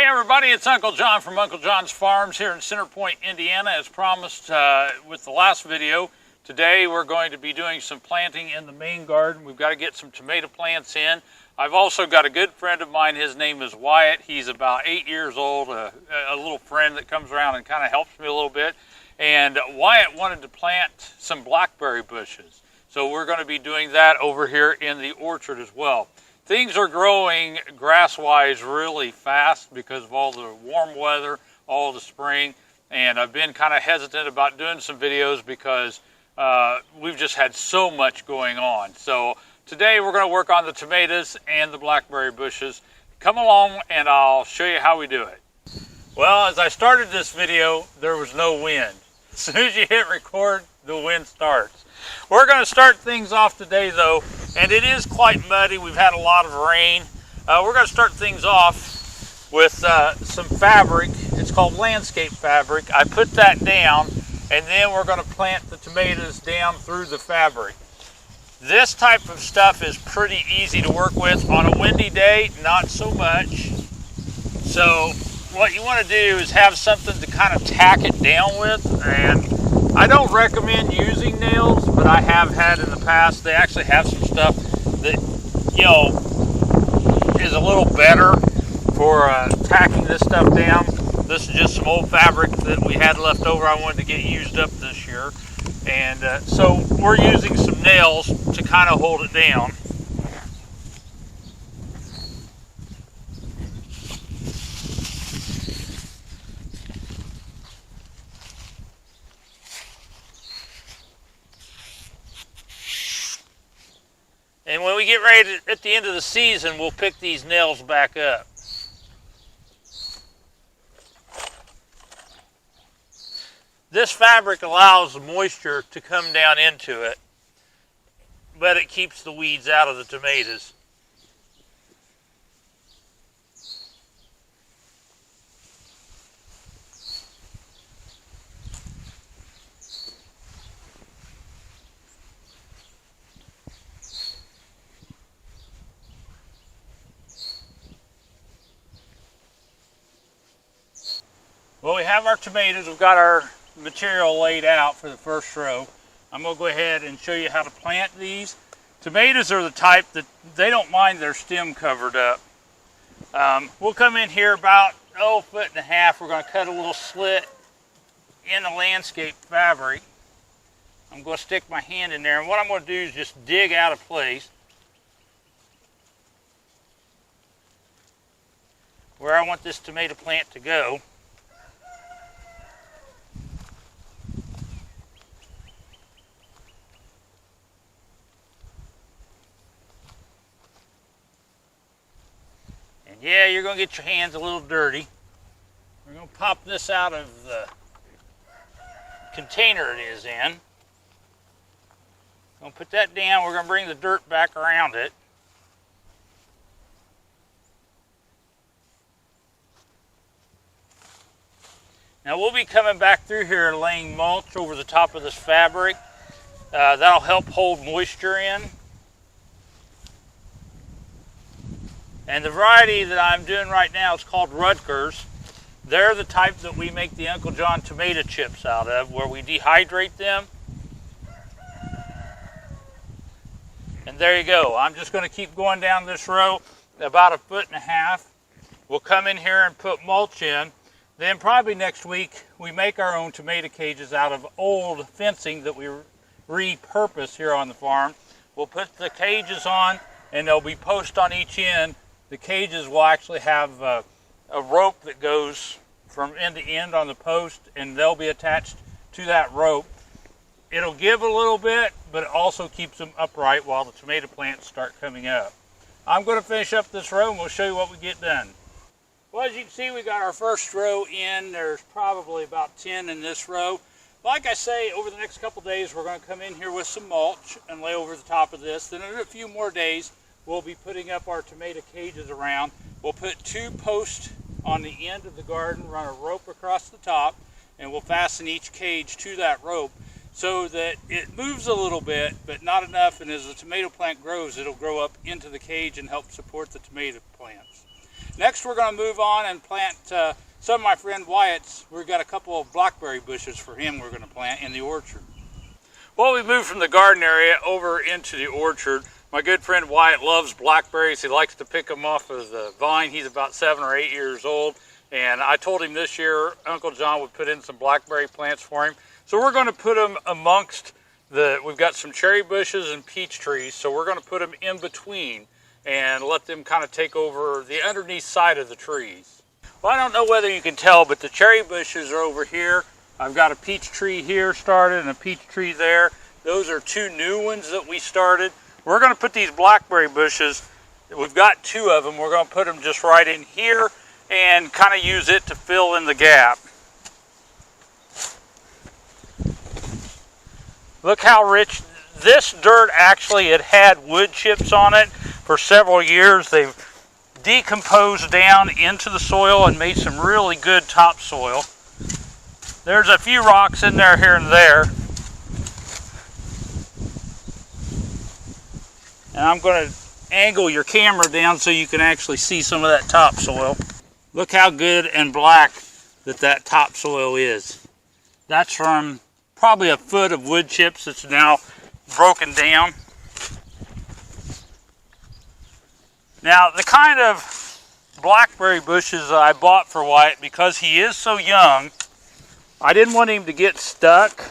Hey everybody, it's Uncle John from Uncle John's Farms here in Center Point, Indiana. As promised with the last video, today we're going to be doing some planting in the main garden. We've got to get some tomato plants in. I've also got a good friend of mine. His name is Wyatt. He's about 8 years old, a little friend that comes around and kind of helps me a little bit. And Wyatt wanted to plant some blackberry bushes. So we're going to be doing that over here in the orchard as well. Things are growing grass-wise really fast because of all the warm weather, all the spring, and I've been kind of hesitant about doing some videos because we've just had so much going on. So today we're going to work on the tomatoes and the blackberry bushes. Come along and I'll show you how we do it. Well, as I started this video, there was no wind. As soon as you hit record, the wind starts. We're going to start things off today though, and it is quite muddy. We've had a lot of rain. We're going to start things off with some fabric. It's called landscape fabric. I put that down, and then we're going to plant the tomatoes down through the fabric. This type of stuff is pretty easy to work with. On a windy day, not so much. So what you want to do is have something to kind of tack it down with, and I don't recommend using nails, but I have had in the past. They actually have some stuff that, you know, is a little better for tacking this stuff down. This is just some old fabric that we had left over. I wanted to get used up this year. And so we're using some nails to kind of hold it down. And when we get ready at the end of the season, we'll pick these nails back up. This fabric allows the moisture to come down into it, but it keeps the weeds out of the tomatoes. Well, we have our tomatoes. We've got our material laid out for the first row. I'm going to go ahead and show you how to plant these. Tomatoes are the type that they don't mind their stem covered up. We'll come in here about, 1.5 feet. We're going to cut a little slit in the landscape fabric. I'm going to stick my hand in there, and what I'm going to do is just dig out of place where I want this tomato plant to go. Yeah, you're going to get your hands a little dirty. We're going to pop this out of the container it is in. Going to put that down. We're going to bring the dirt back around it. Now we'll be coming back through here and laying mulch over the top of this fabric. That'll help hold moisture in. And the variety that I'm doing right now is called Rutgers. They're the type that we make the Uncle John tomato chips out of, where we dehydrate them. And there you go. I'm just going to keep going down this row about 1.5 feet. We'll come in here and put mulch in. Then probably next week we make our own tomato cages out of old fencing that we repurpose here on the farm. We'll put the cages on, and there'll be posts on each end. The cages will actually have a rope that goes from end to end on the post, and they'll be attached to that rope. It'll give a little bit, but it also keeps them upright while the tomato plants start coming up. I'm going to finish up this row and we'll show you what we get done. Well, as you can see, we got our first row in. There's probably about 10 in this row. Like I say, over the next couple days, we're going to come in here with some mulch and lay over the top of this. Then in a few more days, we'll be putting up our tomato cages around. We'll put 2 posts on the end of the garden, run a rope across the top, and we'll fasten each cage to that rope so that it moves a little bit, but not enough, and as the tomato plant grows, it'll grow up into the cage and help support the tomato plants. Next we're going to move on and plant some of my friend Wyatt's. We've got a couple of blackberry bushes for him we're going to plant in the orchard. Well, we moved from the garden area over into the orchard. My good friend Wyatt loves blackberries. He likes to pick them off of the vine. He's about 7 or 8 years old. And I told him this year Uncle John would put in some blackberry plants for him. So we're going to put them amongst we've got some cherry bushes and peach trees. So we're going to put them in between and let them kind of take over the underneath side of the trees. Well, I don't know whether you can tell, but the cherry bushes are over here. I've got a peach tree here started and a peach tree there. Those are 2 new ones that we started. We're going to put these blackberry bushes, we've got 2 of them, we're going to put them just right in here and kind of use it to fill in the gap. Look how rich this dirt actually had wood chips on it for several years. They've decomposed down into the soil and made some really good topsoil. There's a few rocks in there here and there. And I'm going to angle your camera down so you can actually see some of that topsoil. Look how good and black that topsoil is. That's from probably a foot of wood chips that's now broken down. Now, the kind of blackberry bushes I bought for Wyatt, because he is so young, I didn't want him to get stuck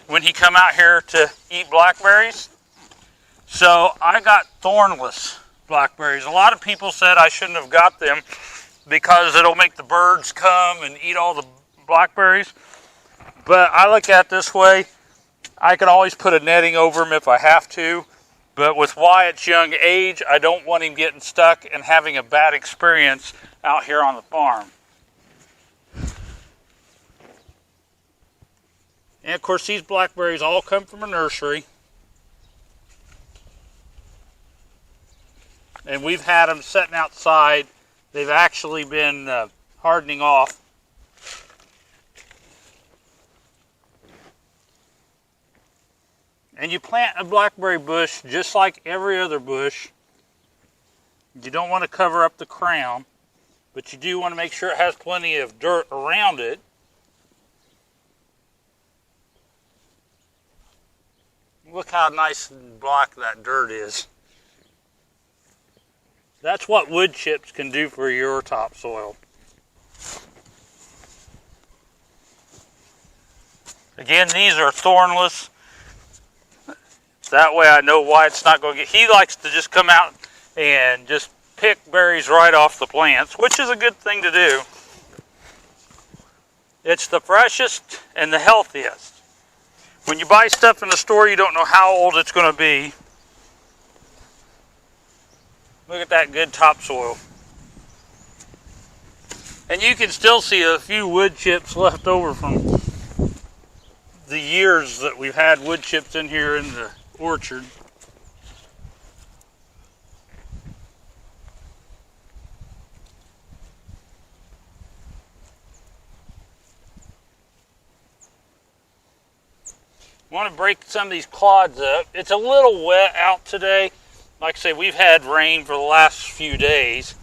when he come out here to eat blackberries. So I got thornless blackberries. A lot of people said I shouldn't have got them because it'll make the birds come and eat all the blackberries. But I look at it this way, I can always put a netting over them if I have to. But with Wyatt's young age, I don't want him getting stuck and having a bad experience out here on the farm. And of course, these blackberries all come from a nursery. And we've had them sitting outside. They've actually been hardening off. And you plant a blackberry bush just like every other bush. You don't want to cover up the crown, but you do want to make sure it has plenty of dirt around it. Look how nice and black that dirt is. That's what wood chips can do for your topsoil. Again, these are thornless. That way I know why it's not going to get... He likes to just come out and just pick berries right off the plants, which is a good thing to do. It's the freshest and the healthiest. When you buy stuff in the store, you don't know how old it's going to be. Look at that good topsoil. And you can still see a few wood chips left over from the years that we've had wood chips in here in the orchard. I want to break some of these clods up. It's a little wet out today. Like I say, we've had rain for the last few days.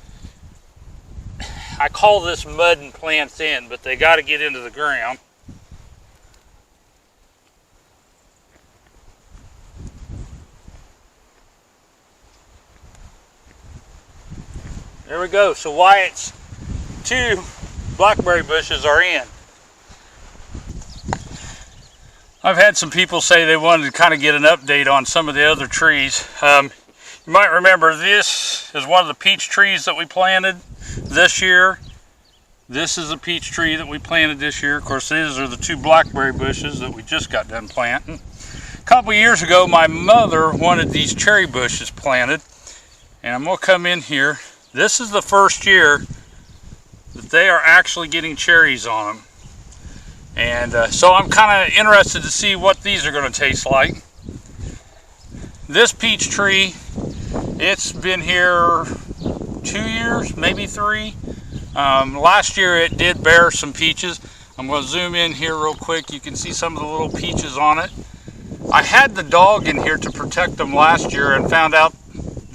I call this mudding plants in, but they got to get into the ground. There we go. So Wyatt's 2 blackberry bushes are in. I've had some people say they wanted to kind of get an update on some of the other trees. You might remember this is one of the peach trees that we planted this year. This is a peach tree that we planted this year. Of course, these are the 2 blackberry bushes that we just got done planting. A couple years ago, my mother wanted these cherry bushes planted. And I'm going to come in here. This is the first year that they are actually getting cherries on them. And so I'm kind of interested to see what these are going to taste like. This peach tree, it's been here 2 years, maybe 3. Last year it did bear some peaches. I'm going to zoom in here real quick. You can see some of the little peaches on it. I had the dog in here to protect them last year and found out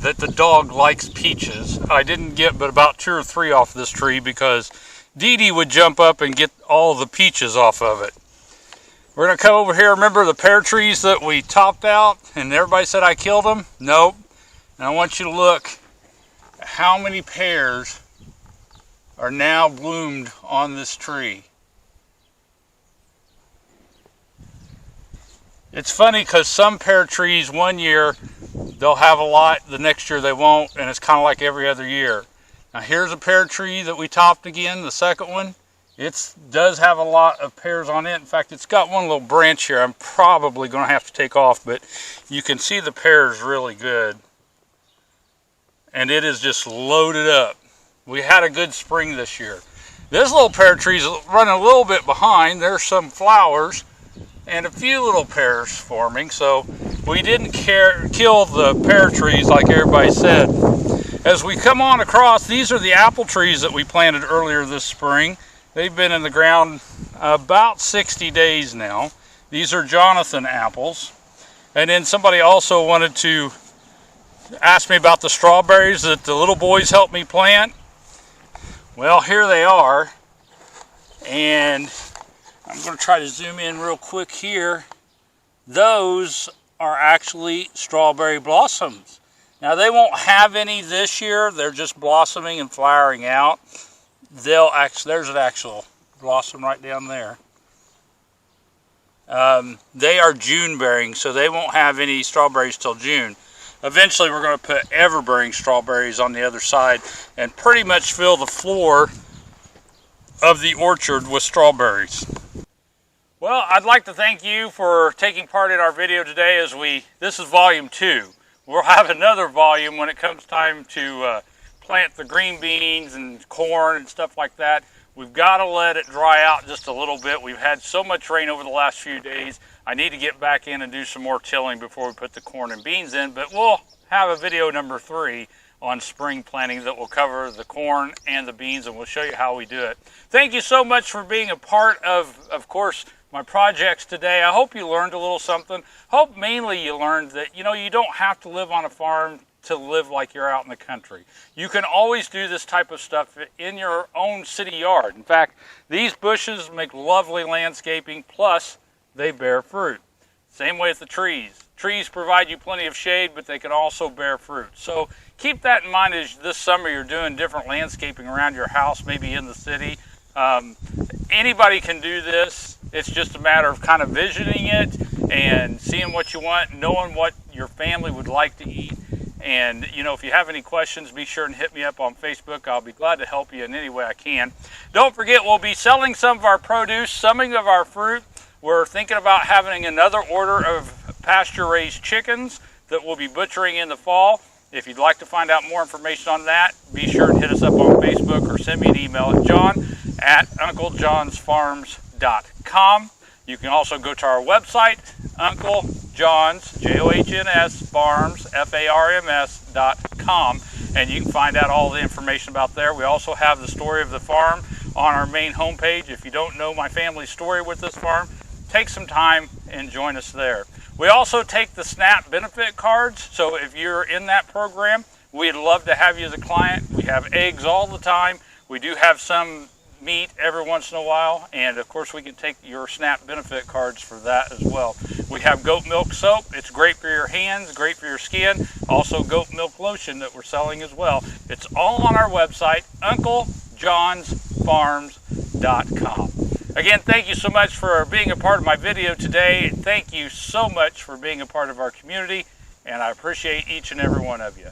that the dog likes peaches. I didn't get but about 2 or 3 off this tree because Dee Dee would jump up and get all the peaches off of it. We're going to come over here. Remember the pear trees that we topped out and everybody said I killed them? Nope. And I want you to look at how many pears are now bloomed on this tree. It's funny because some pear trees one year they'll have a lot, the next year they won't, and it's kind of like every other year. Now here's a pear tree that we topped again, the second one. It does have a lot of pears on it. In fact, it's got one little branch here I'm probably going to have to take off, but you can see the pears really good. And it is just loaded up. We had a good spring this year. This little pear tree is running a little bit behind. There's some flowers and a few little pears forming, so we didn't kill the pear trees like everybody said. As we come on across, these are the apple trees that we planted earlier this spring. They've been in the ground about 60 days now. These are Jonathan apples. And then somebody also wanted to ask me about the strawberries that the little boys helped me plant. Well, here they are. And I'm going to try to zoom in real quick here. Those are actually strawberry blossoms. Now they won't have any this year. They're just blossoming and flowering out. There's an actual blossom right down there. They are June bearing, so they won't have any strawberries till June. Eventually we're going to put ever-bearing strawberries on the other side and pretty much fill the floor of the orchard with strawberries. Well, I'd like to thank you for taking part in our video today this is volume 2. We'll have another volume when it comes time to plant the green beans and corn and stuff like that. We've got to let it dry out just a little bit. We've had so much rain over the last few days. I need to get back in and do some more tilling before we put the corn and beans in, but we'll have a video number 3 on spring planting that will cover the corn and the beans, and we'll show you how we do it. Thank you so much for being a part of course, my projects today. I hope you learned a little something. Hope mainly you learned that, you don't have to live on a farm to live like you're out in the country. You can always do this type of stuff in your own city yard. In fact, these bushes make lovely landscaping, plus they bear fruit. Same way with the trees. Trees provide you plenty of shade, but they can also bear fruit. So keep that in mind as this summer you're doing different landscaping around your house, maybe in the city. Anybody can do this. It's just a matter of kind of visioning it and seeing what you want, knowing what your family would like to eat. And, if you have any questions, be sure and hit me up on Facebook. I'll be glad to help you in any way I can. Don't forget, we'll be selling some of our produce, some of our fruit. We're thinking about having another order of pasture-raised chickens that we'll be butchering in the fall. If you'd like to find out more information on that, be sure and hit us up on Facebook or send me an email at john@unclejohnsfarms.com. You can also go to our website, Uncle John's, Johns Farms, FARMS.com, and you can find out all the information about there. We also have the story of the farm on our main homepage. If you don't know my family's story with this farm, take some time and join us there. We also take the SNAP benefit cards, so if you're in that program, we'd love to have you as a client. We have eggs all the time. We do have some meat every once in a while, and of course we can take your SNAP benefit cards for that as well. We have goat milk soap. It's great for your hands, great for your skin. Also goat milk lotion that we're selling as well. It's all on our website, UncleJohnsFarms.com. Again, thank you so much for being a part of my video today. Thank you so much for being a part of our community, and I appreciate each and every one of you.